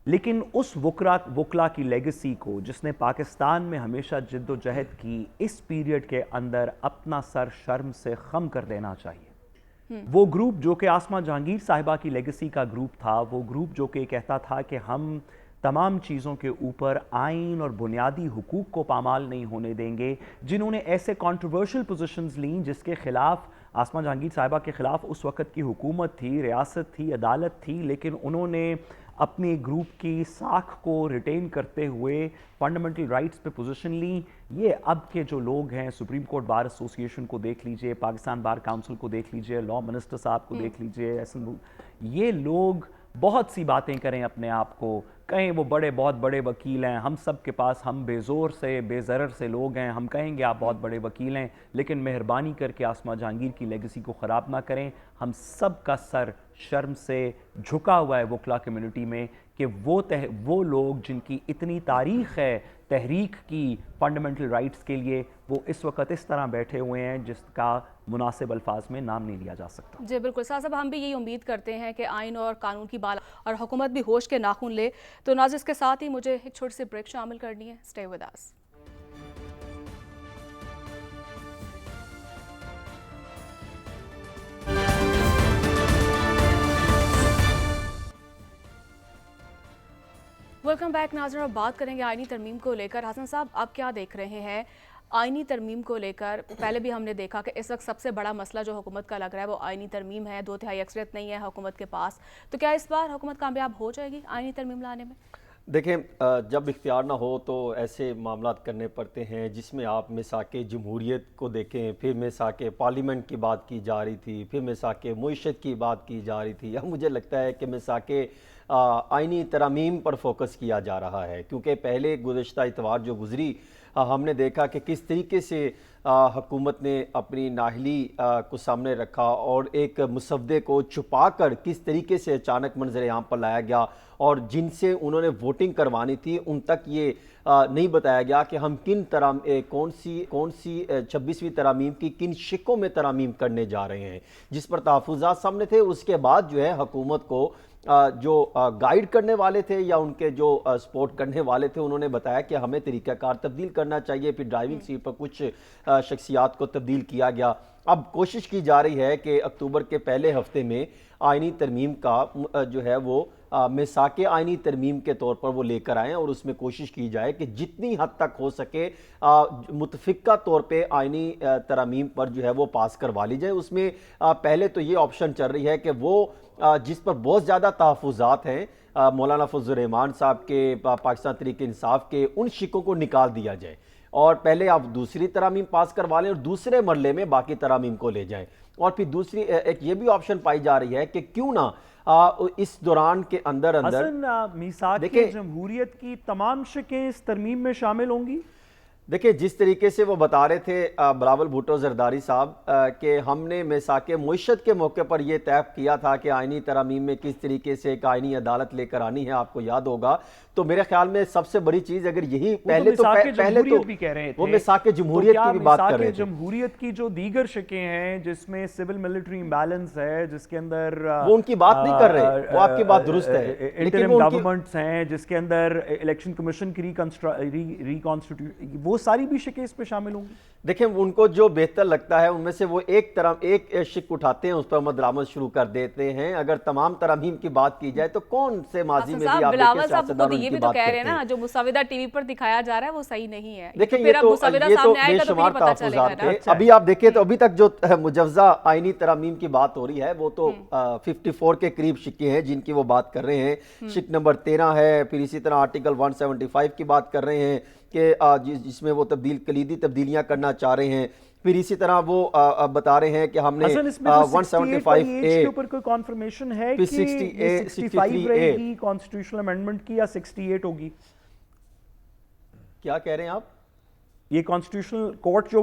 لیکن اس وکلا کی لیگسی کو جس نے پاکستان میں ہمیشہ جد و جہد کی, اس پیریڈ کے اندر اپنا سر شرم سے خم کر دینا چاہیے. وہ گروپ جو کہ آسمہ جہانگیر صاحبہ کی لیگسی کا گروپ تھا, وہ گروپ جو کہ کہتا تھا کہ ہم تمام چیزوں کے اوپر آئین اور بنیادی حقوق کو پامال نہیں ہونے دیں گے, جنہوں نے ایسے کنٹروورشل پوزیشنز لیں جس کے خلاف آسمہ جہانگیر صاحبہ کے خلاف اس وقت کی حکومت تھی, ریاست تھی, عدالت تھی, لیکن انہوں نے اپنے گروپ کی ساکھ کو ریٹین کرتے ہوئے فنڈامنٹل رائٹس پہ پوزیشن لیں. یہ اب کے جو لوگ ہیں, سپریم کورٹ بار ایسوسیشن کو دیکھ لیجئے, پاکستان بار کاؤنسل کو دیکھ لیجئے, لا منسٹر صاحب کو دیکھ لیجئے, یہ لوگ بہت سی باتیں کریں اپنے آپ کو, کہیں وہ بہت بڑے وکیل ہیں, ہم سب کے پاس, ہم بے زور سے بے ضرر سے لوگ ہیں, ہم کہیں گے آپ بہت بڑے وکیل ہیں, لیکن مہربانی کر کے آسمہ جہانگیر کی لیگسی کو خراب نہ کریں. ہم سب کا سر شرم سے جھکا ہوا ہے وکلا کمیونٹی میں کہ وہ لوگ جن کی اتنی تاریخ ہے تحریک کی فنڈامنٹل رائٹس کے لیے, وہ اس وقت اس طرح بیٹھے ہوئے ہیں جس کا مناسب الفاظ میں نام نہیں لیا جا سکتا. جی بالکل صاحب, ہم بھی یہی امید کرتے ہیں کہ آئین اور قانون کی بالا اور حکومت بھی ہوش کے ناخن لے. تو ناظرین, اس کے ساتھ ہی مجھے ایک چھوٹی سی بریک شامل کرنی ہے. Stay with us. Welcome back ناظرین, اب بات کریں گے آئینی ترمیم کو لے کر. حسن صاحب, آپ کیا دیکھ رہے ہیں آئینی ترمیم کو لے کر؟ پہلے بھی ہم نے دیکھا کہ اس وقت سب سے بڑا مسئلہ جو حکومت کا لگ رہا ہے وہ آئینی ترمیم ہے. 2/3 اکثریت نہیں ہے حکومت کے پاس. تو کیا اس بار حکومت کامیاب ہو جائے گی آئینی ترمیم لانے میں؟ دیکھیں, جب اختیار نہ ہو تو ایسے معاملات کرنے پڑتے ہیں جس میں آپ میثاق جمہوریت کو دیکھیں, پھر میثاق پارلیمنٹ کی بات کی جا رہی تھی, پھر میثاق معیشت کی بات کی جا رہی تھی. اب مجھے لگتا ہے کہ میثاق آئینی ترامیم پر فوکس کیا جا رہا ہے, کیونکہ پہلے گزشتہ اتوار جو گزری ہم نے دیکھا کہ کس طریقے سے حکومت نے اپنی نااہلی کو سامنے رکھا اور ایک مسودے کو چھپا کر کس طریقے سے اچانک منظر عام پر لایا گیا, اور جن سے انہوں نے ووٹنگ کروانی تھی ان تک یہ نہیں بتایا گیا کہ ہم کون سی 26ویں ترامیم کی کن شقوں میں ترامیم کرنے جا رہے ہیں, جس پر تحفظات سامنے تھے. اس کے بعد جو ہے حکومت کو جو گائیڈ کرنے والے تھے یا ان کے جو سپورٹ کرنے والے تھے انہوں نے بتایا کہ ہمیں طریقہ کار تبدیل کرنا چاہیے. پھر ڈرائیونگ سیٹ پر کچھ شخصیات کو تبدیل کیا گیا. اب کوشش کی جا رہی ہے کہ اکتوبر کے پہلے ہفتے میں آئینی ترمیم کا جو ہے وہ میثاق آئینی ترمیم کے طور پر وہ لے کر آئیں, اور اس میں کوشش کی جائے کہ جتنی حد تک ہو سکے متفقہ طور پہ آئینی ترامیم پر جو ہے وہ پاس کروا لی جائے. اس میں پہلے تو یہ آپشن چل رہی ہے کہ وہ جس پر بہت زیادہ تحفظات ہیں مولانا فضل الرحمان صاحب کے, پاکستان تحریک انصاف کے, ان شقوں کو نکال دیا جائے اور پہلے آپ دوسری ترامیم پاس کروا لیں اور دوسرے مرحلے میں باقی ترامیم کو لے جائیں. اور پھر دوسری ایک یہ بھی آپشن پائی جا رہی ہے کہ کیوں نہ इस दौरान के अंदर हसन, मीसाक देखिए- जमहूरियत की तमाम शिकें इस तरमीम में शामिल होंगी? देखिए, जिस तरीके से वो बता रहे थे बिलावल भुट्टो जरदारी साहब कि हमने मिसाक मुइशत के मौके पर ये तय किया था कि आइनी तरमीम में किस तरीके से एक आइनी अदालत लेकर आनी है, आपको याद होगा। तो मेरे ख्याल में सबसे बड़ी चीज अगर यही पहले तो भी कह रहे थे, वो मिसाक जमहूरियत की भी बात कर रहे थे। जमहूरियत की जो दीगर शिकें हैं जिसमें सिविल मिलिट्री इम्बैलेंस है, जिसके अंदर वो उनकी बात नहीं कर रहे, वो आपकी बात दुरुस्त है, लेकिन वो गवर्नमेंट्स हैं, जिसके अंदर इलेक्शन कमीशन की रिकॉन्स्टिट्यूट, वो सारी भी शिकें इसमें शामिल होंगी। देखें, उनको जो बेहतर लगता है उनमें से वो एक शिक उठाते हैं, उस पर अमल दरामद शुरू कर देते हैं। अगर तमाम तरमीम की बात की जाए तो कौन से माजी में भी आप बिलावल साहब ये भी तो कह रहे हैं ना, जो मुसविदा टीवी पर दिखाया जा रहा है वो सही नहीं है। देखिए, ये तो बेशुमार तहफ़्फ़ुज़ात थे। अभी आप देखिए तो अभी तक जो मुजव्वज़ा आइनी तरमीम की बात हो रही है वो तो 54 के करीब शिक्के हैं जिनकी वो बात कर रहे हैं। शिक नंबर 13 है, फिर इसी तरह आर्टिकल 175 की बात कर रहे हैं कि जिसमें वो कलीदी तब्दीलियां करना चाह रहे हैं। फिर इसी तरह वो बता रहे हैं कि हमने 175A के ऊपर कोई कॉन्फर्मेशन है कि 65 रहेगी कॉन्स्टिट्यूशनल अमेंडमेंट की या 68 होगी? क्या कह रहे हैं आप? ये कॉन्स्टिट्यूशनल कोर्ट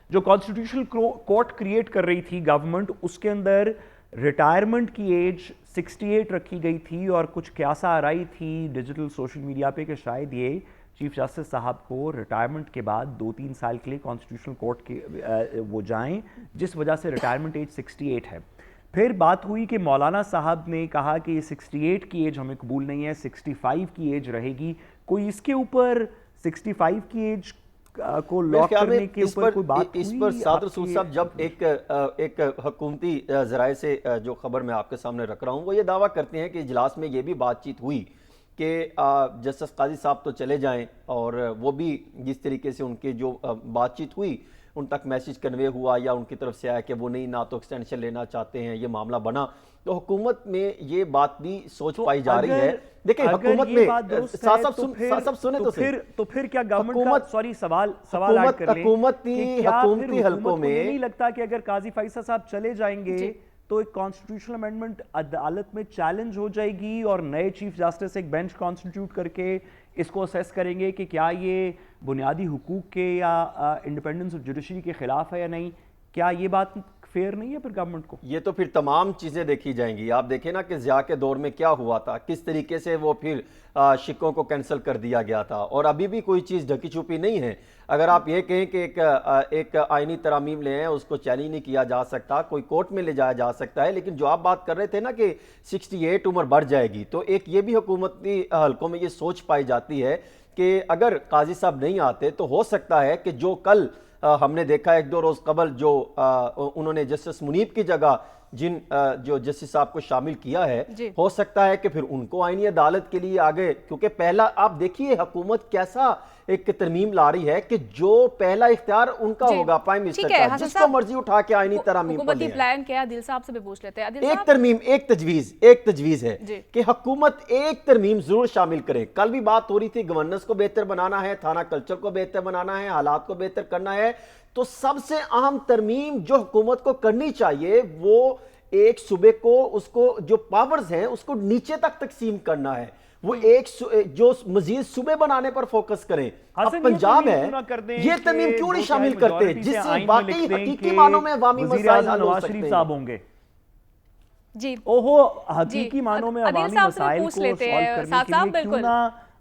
जो कॉन्स्टिट्यूशनल कोर्ट क्रिएट कर रही थी गवर्नमेंट, उसके अंदर रिटायरमेंट की एज 68 रखी गई थी और कुछ क्यासा आ रही थी डिजिटल सोशल मीडिया पे कि शायद ये चीफ जस्टिस साहब को रिटायरमेंट के बाद 2-3 साल के लिए कॉन्स्टिट्यूशनल कोर्ट के वो जाएं, जिस वजह से रिटायरमेंट एज 68 है। फिर बात हुई कि मौलाना साहब ने कहा कि 68 की एज हमें कबूल नहीं है, 65 की एज रहेगी। कोई इसके ऊपर 65 की एज को लॉक करने के ऊपर कोई बात हुई? इस पर साद रसूल साहब, जब एक हुकूमती ज़राए से जो खबर मैं आपके सामने रख रहा हूँ, वो ये दावा करते हैं कि इजलास में ये भी बातचीत हुई कि जस्टिस काजी साहब तो चले जाएं, और वो भी जिस तरीके से उनकी जो बातचीत हुई उन तक मैसेज कन्वे हुआ या उनकी तरफ से आया कि वो नहीं ना तो एक्सटेंशन लेना चाहते हैं, ये मामला बना, तो हुकूमत में ये बात भी सोच पाई जा रही है। देखिए, हुकूमत में फिर क्या गवर्नमेंट का सवाल ऐड कर लें, हुकूमती हलकों में नहीं लगता कि अगर काजी फैसल साहब चले जाएंगे तो एक कॉन्स्टिट्यूशनल अमेंडमेंट अदालत में चैलेंज हो जाएगी और नए चीफ जस्टिस एक बेंच कॉन्स्टिट्यूट करके इसको असेस करेंगे कि क्या ये बुनियादी हुकूक के या इंडिपेंडेंस ऑफ जुडिशरी के खिलाफ है या नहीं? क्या ये बात फेयर नहीं है फिर गवर्नमेंट को? ये तो फिर तमाम चीज़ें देखी जाएंगी। आप देखें ना कि ज़िया के दौर में क्या हुआ था, किस तरीके से वो फिर शिक्कों को कैंसिल कर दिया गया था, और अभी भी कोई चीज़ ढकी छुपी नहीं है। अगर आप ये कहें कि एक आइनी तरामीम ले हैं, उसको चैलेंज नहीं किया जा सकता, कोई कोर्ट में ले जाया जा सकता है, लेकिन जो आप बात कर रहे थे ना कि 68 उम्र बढ़ जाएगी, तो एक ये भी हुकूमती हलकों में ये सोच पाई जाती है कि अगर काजी साहब नहीं आते तो हो सकता है कि जो कल हमने देखा 1-2 रोज कबल जो उन्होंने जस्टिस मुनीब की जगह जो जस्टिस साहब को शामिल किया है, हो सकता है कि फिर उनको आईनी अदालत के लिए आगे, क्योंकि पहला आप देखिए हुकूमत कैसा एक तरमीम ला रही है कि जो पहला इख्तियार उनका होगा प्राइम मिनिस्टर का, जिसको मर्जी उठा के आईनी तरमीम पर ले। प्लान क्या है? दिल साहब से भी पूछ लेते हैं। एक तरमीम, एक तजवीज है कि हुकूमत एक तरमीम जरूर शामिल करे। कल भी बात हो रही थी, गवर्नेंस को बेहतर बनाना है, थाना कल्चर को बेहतर बनाना है, हालात को बेहतर करना है, तो सबसे अहम तरमीम जो हुकूमत को करनी चाहिए वो एक सूबे को, उसको जो पावर्स हैं उसको नीचे तक तकसीम करना है, वो एक जो मजीद सूबे बनाने पर फोकस करें। अब पंजाब है, ये तरमीम क्यों नहीं शामिल करते जिससे वाकई हकीकी मानों में अवामी मसाइल हल हो सकते हैं? होंगे जी, ओहो, हकीकी मानों में अवामी मसाइल को सॉल्व करने के लिए क्यों ना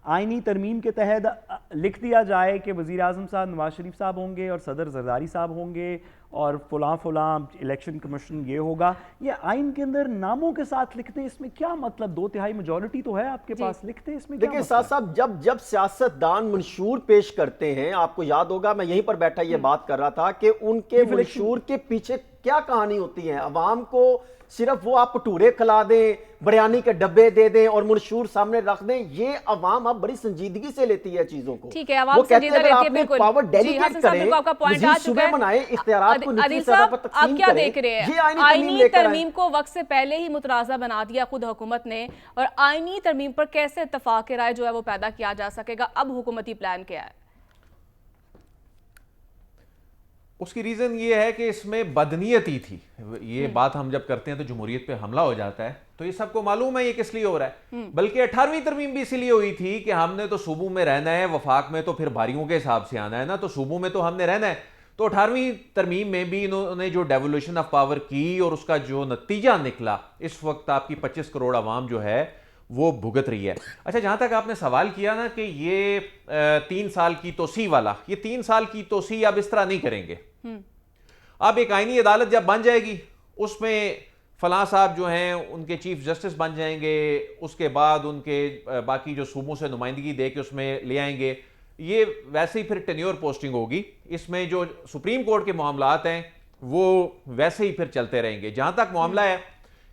आईनी तरमीम के तहत लिख दिया जाए कि वज़ीर आज़म साहब नवाज शरीफ साहब होंगे और सदर जरदारी साहब होंगे और फलां इलेक्शन कमीशन ये होगा। ये आइन के अंदर नामों के साथ लिखते हैं, इसमें क्या मतलब? 2/3 मेजॉरिटी तो है आपके पास, लिखते हैं इसमें। देखिए साहब, जब सियासतदान मंशूर पेश करते हैं, आपको याद होगा मैं यहीं पर बैठा ये बात कर रहा था कि उनके मंशूर के पीछे क्या कहानी होती है। अवाम को सिर्फ वो आप भटूरे खिला दें, बिरयानी के डब्बे दे दें और मंशूर सामने रख दें, ये अवाम अब बड़ी संजीदगी से लेती है चीजों को। ठीक है, अवाम संजीदा लेती है, बिल्कुल। पावर डेलीगेट करें, आपका पॉइंट आ चुका है, बनाए, इख्तियारात को निचली सतह पर तकसीम आप क्या करें। देख रहे हैं? ये आईनी तरमीम को वक्त से पहले ही मुतराजा बना दिया खुद हुकूमत ने, और आईनी तरमीम पर कैसे इत्तफाक राय जो है वो पैदा किया जा सकेगा? अब हुकूमती प्लान क्या है? اس کی ریزن یہ ہے کہ اس میں بدنیتی تھی. یہ بات ہم جب کرتے ہیں تو جمہوریت پہ حملہ ہو جاتا ہے, تو یہ سب کو معلوم ہے یہ کس لیے ہو رہا ہے. بلکہ 18ویں ترمیم بھی اسی لیے ہوئی تھی کہ ہم نے تو صوبوں میں رہنا ہے, وفاق میں تو پھر بھاریوں کے حساب سے آنا ہے نا, تو صوبوں میں تو ہم نے رہنا ہے. تو 18ویں ترمیم میں بھی انہوں نے جو ڈیولیوشن آف پاور کی اور اس کا جو نتیجہ نکلا, اس وقت آپ کی 25 کروڑ عوام جو ہے وہ بھگت رہی ہے. اچھا, جہاں تک آپ نے سوال کیا نا کہ یہ 3 سال کی توسیع والا, یہ 3 سال کی توسیع اب اس طرح نہیں کریں گے. اب ایک آئینی عدالت جب بن جائے گی, اس میں فلاں صاحب جو ہیں ان کے چیف جسٹس بن جائیں گے, اس کے بعد ان کے باقی جو صوبوں سے نمائندگی دے کے اس میں لے آئیں گے. یہ ویسے ہی پھر ٹینیور پوسٹنگ ہوگی. اس میں جو سپریم کورٹ کے معاملات ہیں وہ ویسے ہی پھر چلتے رہیں گے. جہاں تک معاملہ ہے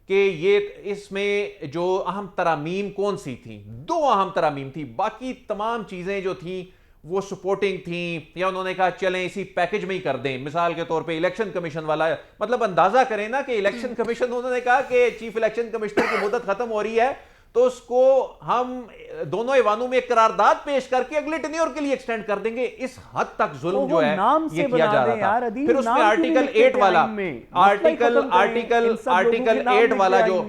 کہ یہ اس میں جو اہم ترامیم کون سی تھیں, 2 اہم ترامیم تھی, باقی تمام چیزیں جو تھیں وہ سپورٹنگ تھیں, یا انہوں نے کہا چلیں اسی پیکج میں ہی کر دیں. مثال کے طور پہ الیکشن کمیشن والا, مطلب اندازہ کریں نا کہ الیکشن کمیشن, انہوں نے کہا کہ چیف الیکشن کمشنر کی مدت ختم ہو رہی ہے تو اس کو ہم دونوں ایوانوں میں ایک قرارداد پیش کر کے اگلے ٹینیور کے لیے ایکسٹینڈ کر دیں گے. اس حد تک ظلم جو ہے یہ کیا جا رہا تھا. پھر اس میں آرٹیکل 8 والا, آرٹیکل 8 والا جو,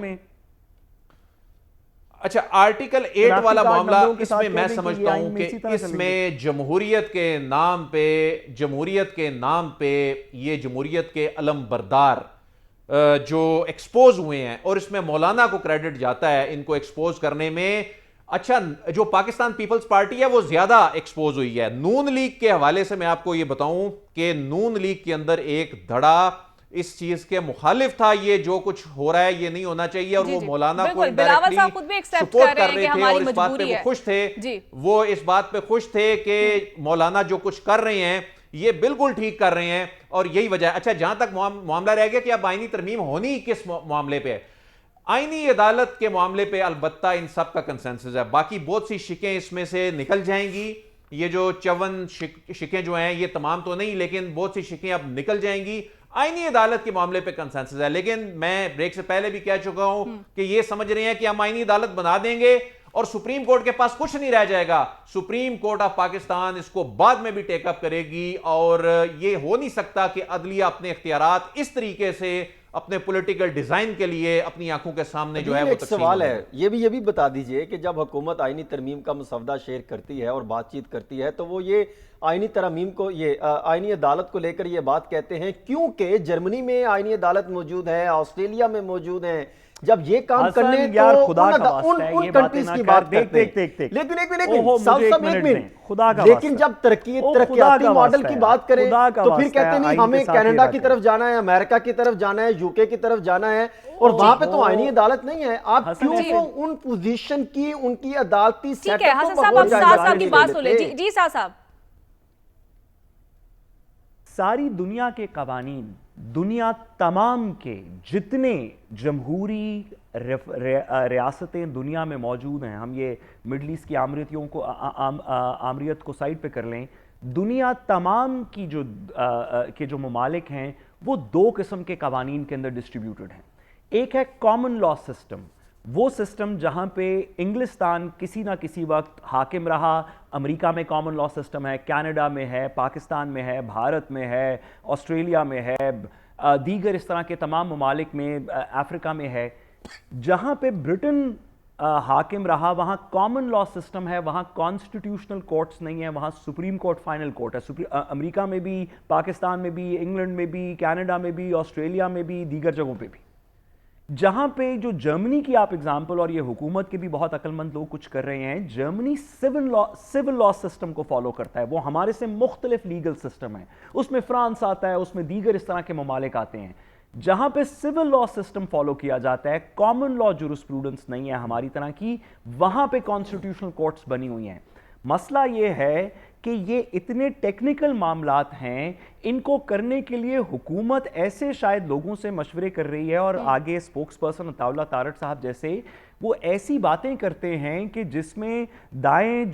اچھا آرٹیکل 8 والا معاملہ, اس میں میں سمجھتا ہوں کہ اس میں جمہوریت کے نام پہ یہ جمہوریت کے علم بردار جو ایکسپوز ہوئے ہیں, اور اس میں مولانا کو کریڈٹ جاتا ہے ان کو ایکسپوز کرنے میں. اچھا, جو پاکستان پیپلز پارٹی ہے وہ زیادہ ایکسپوز ہوئی ہے. نون لیگ کے حوالے سے میں آپ کو یہ بتاؤں کہ نون لیگ کے اندر ایک دھڑا اس چیز کے مخالف تھا, یہ جو کچھ ہو رہا ہے یہ نہیں ہونا چاہیے, اور وہ مولانا کو انڈائریکٹلی سپورٹ کر رہے تھے, اور اس بات پہ وہ خوش تھے, وہ اس بات پہ خوش تھے کہ مولانا جو کچھ کر رہے ہیں یہ بالکل ٹھیک کر رہے ہیں, اور یہی وجہ ہے. اچھا, جہاں تک معاملہ رہ گیا کہ اب آئینی ترمیم ہونی کس معاملے پہ ہے, آئینی عدالت کے معاملے پہ البتہ ان سب کا کنسنسس ہے. باقی بہت سی شکیں اس میں سے نکل جائیں گی, یہ جو 54 شکیں جو ہیں یہ تمام تو نہیں, لیکن بہت سی شکیں اب نکل جائیں گی. آئینی عدالت کے معاملے پہ کنسنسس ہے, لیکن میں بریک سے پہلے بھی کہہ چکا ہوں کہ یہ سمجھ رہے ہیں کہ ہم آئینی عدالت بنا دیں گے اور سپریم کورٹ کے پاس کچھ نہیں رہ جائے گا. سپریم کورٹ آف پاکستان اس کو بعد میں بھی ٹیک اپ کرے گی, اور یہ ہو نہیں سکتا کہ عدلیہ اپنے اختیارات اس طریقے سے اپنے پولیٹیکل ڈیزائن کے لیے اپنی آنکھوں کے سامنے جو ہے وہ ایک سوال ہے, یہ بھی بتا دیجئے کہ جب حکومت آئینی ترمیم کا مسودہ شیئر کرتی ہے اور بات چیت کرتی ہے تو وہ یہ آئینی ترمیم کو, یہ آئینی عدالت کو لے کر یہ بات کہتے ہیں کیونکہ جرمنی میں آئینی عدالت موجود ہے, آسٹریلیا میں موجود ہیں, جب یہ کام کرنے تو ان کنٹریز کی بات کرتے ہیں. لیکن جب ترقیاتی ماڈل کی بات کریں تو پھر کہتے نہیں ہمیں کینیڈا کی طرف جانا ہے, امریکہ کی طرف جانا ہے, UK کی طرف جانا ہے, اور وہاں پہ تو آئینی عدالت نہیں ہے. آپ کیوں ان پوزیشن کی, ان کی عدالتی سیٹ اپ کو بہت جائے جی صاحب, ساری دنیا کے قوانین, دنیا تمام کے جتنے جمہوری ریاستیں دنیا میں موجود ہیں, ہم یہ مڈل ایسٹ کی آمریتیوں کو آمریت کو سائڈ پہ کر لیں, دنیا تمام کی جو ممالک ہیں وہ 2 قسم کے قوانین کے اندر ڈسٹریبیوٹڈ ہیں. ایک ہے کامن لا سسٹم, وہ سسٹم جہاں پہ انگلستان کسی نہ کسی وقت حاکم رہا. امریکہ میں کامن لا سسٹم ہے, کینیڈا میں ہے, پاکستان میں ہے, بھارت میں ہے, آسٹریلیا میں ہے, دیگر اس طرح کے تمام ممالک میں, افریقہ میں ہے. جہاں پہ برٹن حاکم رہا وہاں کامن لا سسٹم ہے, وہاں کانسٹیٹیوشنل کورٹس نہیں ہیں, وہاں سپریم کورٹ فائنل کورٹ ہے. امریکہ میں بھی, پاکستان میں بھی, انگلینڈ میں بھی, کینیڈا میں بھی, آسٹریلیا میں بھی, دیگر جگہوں پہ بھی. جہاں پہ جو جرمنی کی آپ اگزامپل, اور یہ حکومت کے بھی بہت عقل مند لوگ کچھ کر رہے ہیں, جرمنی سول لا سسٹم کو فالو کرتا ہے. وہ ہمارے سے مختلف لیگل سسٹم ہے, اس میں فرانس آتا ہے, اس میں دیگر اس طرح کے ممالک آتے ہیں. جہاں پہ سول لا سسٹم فالو کیا جاتا ہے, کامن لا جورسپروڈنس نہیں ہے ہماری طرح کی, وہاں پہ کانسٹیٹیوشنل کورٹس بنی ہوئی ہیں. مسئلہ یہ ہے کہ یہ اتنے ٹیکنیکل معاملات ہیں, ان کو کرنے کے لیے حکومت ایسے شاید لوگوں سے مشورے کر رہی ہے, اور آگے اسپوکس پرسن عطاء اللہ تارڑ صاحب جیسے وہ ایسی باتیں کرتے ہیں کہ جس میں دائیں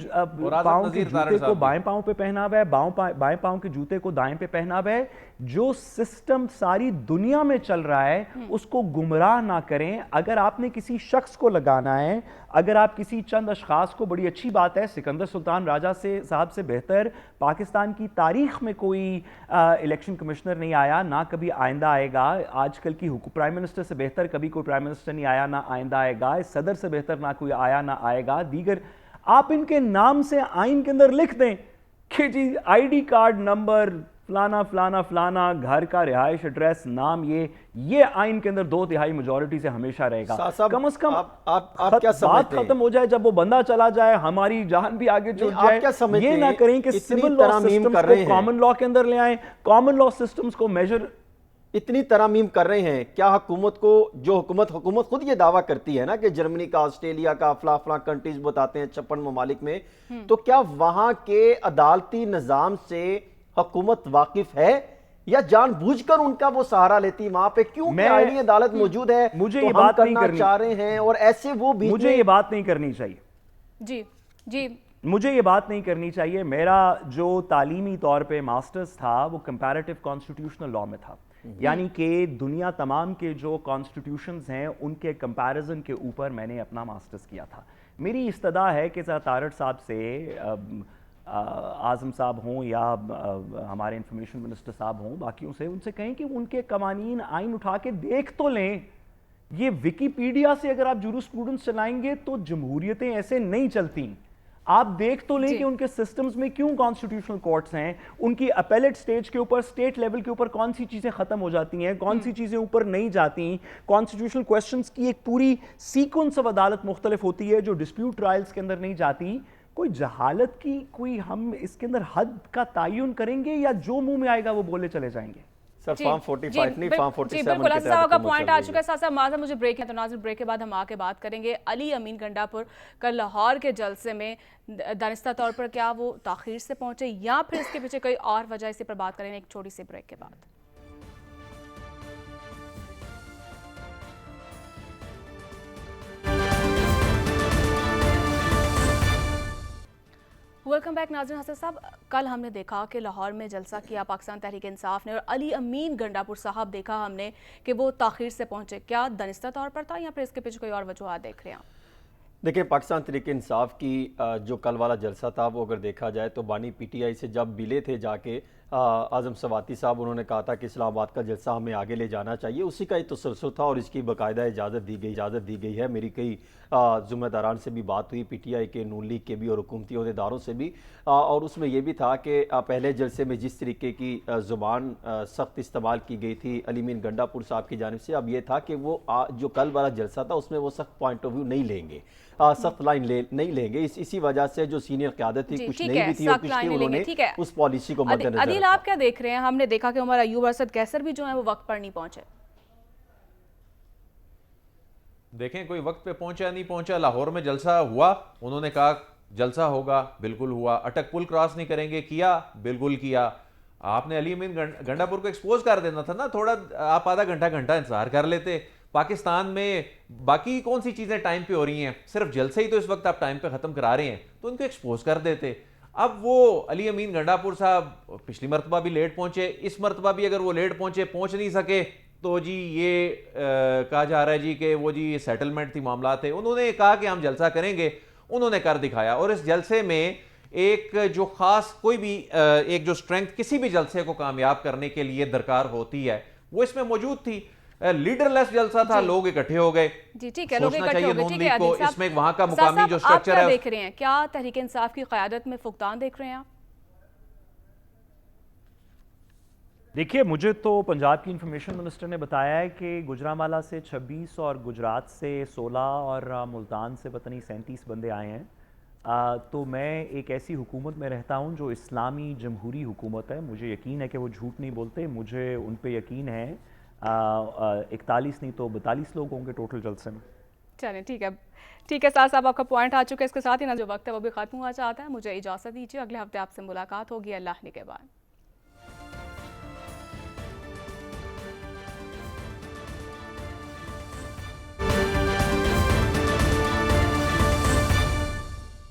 پاؤں کے جوتے کو بائیں پاؤں پہ پہنا ہوا ہے، بائیں پاؤں کے جوتے کو دائیں پہ پہنا ہوا ہے. جو سسٹم ساری دنیا میں چل رہا ہے اس کو گمراہ نہ کریں. اگر آپ نے کسی شخص کو لگانا ہے، اگر آپ کسی چند اشخاص کو، بڑی اچھی بات ہے، سکندر سلطان راجہ صاحب سے بہتر پاکستان کی تاریخ میں کوئی الیکشن کمشنر نہیں آیا، نہ کبھی آئندہ آئے گا. آج کل کی پرائم منسٹر سے بہتر کبھی کوئی پرائم منسٹر نہیں آیا، نہ آئندہ آئے گا. صدر سے بہتر نہ کوئی آیا نہ آئے گا. دیگر آپ ان کے نام سے آئین کے اندر لکھ دیں کہ جی آئی ڈی کارڈ نمبر فلانا فلانا فلانا، گھر کا رہائش ایڈریس نام، یہ آئین کے اندر 2/3 میجورٹی سے ہمیشہ رہے گا. کم از کم بات ختم ہو جائے، جب وہ بندہ چلا جائے، ہماری جان بھی آگے چھوٹ جائے. یہ نہ کریں کہ سول لا سسٹمز کو کامن لا کے اندر لے آئیں، کامن لا سسٹمز کو میجر. اتنی ترامیم کر رہے ہیں. کیا حکومت کو، جو حکومت خود یہ دعویٰ کرتی ہے نا کہ جرمنی کا، آسٹریلیا کا، فلاں کنٹریز بتاتے ہیں 56 ممالک میں، تو کیا وہاں کے عدالتی نظام سے حکومت واقف ہے یا جان بوجھ کر ان کا وہ سہارا لیتی؟ وہاں پہ کیوں آئینی عدالت موجود ہے، مجھے تو یہ ہم بات نہیں کرنا کرنی چاہ رہے ہیں، اور ایسے وہ بھی مجھے یہ بات نہیں کرنی چاہیے. جی مجھے یہ بات نہیں کرنی چاہیے. میرا جو تعلیمی طور پہ ماسٹرز تھا وہ کمپیریٹیو کانسٹیٹیوشنل لا میں تھا، یعنی کہ دنیا تمام کے جو کانسٹیٹیوشنز ہیں ان کے کمپیریزن کے اوپر میں نے اپنا ماسٹرز کیا تھا. میری استدا ہے کہ ذرا تارڑ صاحب سے، اعظم صاحب ہوں یا ہمارے انفارمیشن منسٹر صاحب ہوں، باقیوں سے، ان سے کہیں کہ ان کے قوانین آئین اٹھا کے دیکھ تو لیں. یہ ویکیپیڈیا سے اگر آپ جورسپروڈنس چلائیں گے تو جمہوریتیں ایسے نہیں چلتی. آپ دیکھ تو لیں کہ ان کے سسٹمز میں کیوں کانسٹیٹیوشنل کورٹس ہیں، ان کی اپیلیٹ سٹیج کے اوپر، سٹیٹ لیول کے اوپر کون سی چیزیں ختم ہو جاتی ہیں، کون سی چیزیں اوپر نہیں جاتی. کانسٹیٹیوشنل کویسچنز کی ایک پوری سیکوینس آف عدالت مختلف ہوتی ہے جو ڈسپیوٹ ٹرائلز کے اندر نہیں جاتی. کوئی جہالت کی کوئی ہم اس کے اندر حد کا تعین کریں گے یا جو منہ میں آئے گا وہ بولے چلے جائیں گے؟ سر فارم 45 نہیں، فارم 47 بالکل حسن صاحب کا پوائنٹ آ چکا ہے. ساتھ ساتھ معذرت مجھے بریک ہے، تو ناظرین بریک کے بعد ہم آ کے بات کریں گے علی امین گنڈا پور کل لاہور کے جلسے میں دانستہ طور پر کیا وہ تاخیر سے پہنچے یا پھر اس کے پیچھے کوئی اور وجہ، اسی پر بات کریں گے ایک چھوٹی سی بریک کے بعد. ویلکم بیک ناظرین. حسن صاحب، کل ہم نے دیکھا کہ لاہور میں جلسہ کیا پاکستان تحریک انصاف نے، اور علی امین گنڈا پور صاحب دیکھا ہم نے کہ وہ تاخیر سے پہنچے. کیا دانستہ طور پر تھا یا پھر اس کے پیچھے کوئی اور وجوہات دیکھ رہے ہیں؟ دیکھیں، پاکستان تحریک انصاف کی جو کل والا جلسہ تھا وہ اگر دیکھا جائے تو بانی پی ٹی آئی سے جب ملے تھے جا کے اعظم سواتی صاحب، انہوں نے کہا تھا کہ اسلام آباد کا جلسہ ہمیں آگے لے جانا چاہیے. اسی کا ہی تسلسل تھا اور اس کی باقاعدہ اجازت دی گئی ہے. میری کئی ذمہ داران سے بھی بات ہوئی، پی ٹی آئی کے، نون لیگ کے بھی اور حکومتی عہدیداروں سے بھی، اور اس میں یہ بھی تھا کہ پہلے جلسے میں جس طریقے کی زبان سخت استعمال کی گئی تھی علی امین گنڈا پور صاحب کی جانب سے، اب یہ تھا کہ وہ جو کل والا جلسہ تھا اس میں وہ سخت پوائنٹ آف ویو نہیں لیں گے، سخت لائن نہیں لیں گے. اسی وجہ سے جو سینئر قیادت تھی، کچھ نہیں بھی تھی اور کچھ تھی، انہوں نے اس پالیسی کو مد نظر. عدیل آپ کیا دیکھ رہے ہیں؟ ہم نے دیکھا کہ عمر ایوب ارشد قیصر بھی جو ہیں وہ وقت پر نہیں پہنچے. دیکھیں، کوئی وقت پہ پہنچا نہیں پہنچا، لاہور میں جلسہ ہوا، انہوں نے کہا جلسہ ہوگا، بالکل ہوا. اٹک پل کراس نہیں کریں گے، کیا، بالکل کیا. آپ نے علی امین گنڈا پور کو ایکسپوز کر دینا تھا نا، تھوڑا آپ آدھا گھنٹہ انتظار کر لیتے. پاکستان میں باقی کون سی چیزیں ٹائم پہ ہو رہی ہیں، صرف جلسے ہی تو اس وقت آپ ٹائم پہ ختم کرا رہے ہیں، تو ان کو ایکسپوز کر دیتے. اب وہ علی امین گنڈا پور صاحب پچھلی مرتبہ بھی لیٹ پہنچے، اس مرتبہ بھی اگر وہ لیٹ پہنچ نہیں سکے تو جی یہ کہا جا رہا ہے جی کہ وہ جی سیٹلمنٹ تھی، معاملات تھے. انہوں نے کہا کہ ہم جلسہ کریں گے، انہوں نے کر دکھایا. اور اس جلسے میں ایک جو خاص کوئی بھی ایک جو سٹرینگتھ کسی بھی جلسے کو کامیاب کرنے کے لیے درکار ہوتی ہے وہ اس میں موجود تھی. لیڈر لیس جلسہ تھا، لوگ اکٹھے ہو گئے. جی ٹھیک ہے، لوگ اکٹھے ہو گئے. ٹھیک ہے کو اس میں وہاں کا مقامی جو سٹرکچر ہے. آپ کیا دیکھ رہے ہیں؟ کیا تحریک انصاف کی قیادت میں فقدان دیکھ رہے ہیں آپ؟ دیکھیے، مجھے تو پنجاب کی انفارمیشن منسٹر نے بتایا ہے کہ گجرانوالہ سے 26 اور گجرات سے 16 اور ملتان سے پتہ نہیں 37 بندے آئے ہیں. تو میں ایک ایسی حکومت میں رہتا ہوں جو اسلامی جمہوری حکومت ہے. مجھے یقین ہے کہ وہ جھوٹ نہیں بولتے، مجھے ان پہ یقین ہے. 41 نہیں تو 42 لوگ ہوں گے ٹوٹل جلسے میں. چلیں ٹھیک ہے ساتھ صاحب، آپ کا پوائنٹ آ چکا ہے. اس کے ساتھ ہی نا جو وقت ہے وہ بھی ختم ہوا چاہتا ہے. مجھے اجازت دیجیے، اگلے ہفتے آپ سے ملاقات ہوگی اللہ نے کے بعد.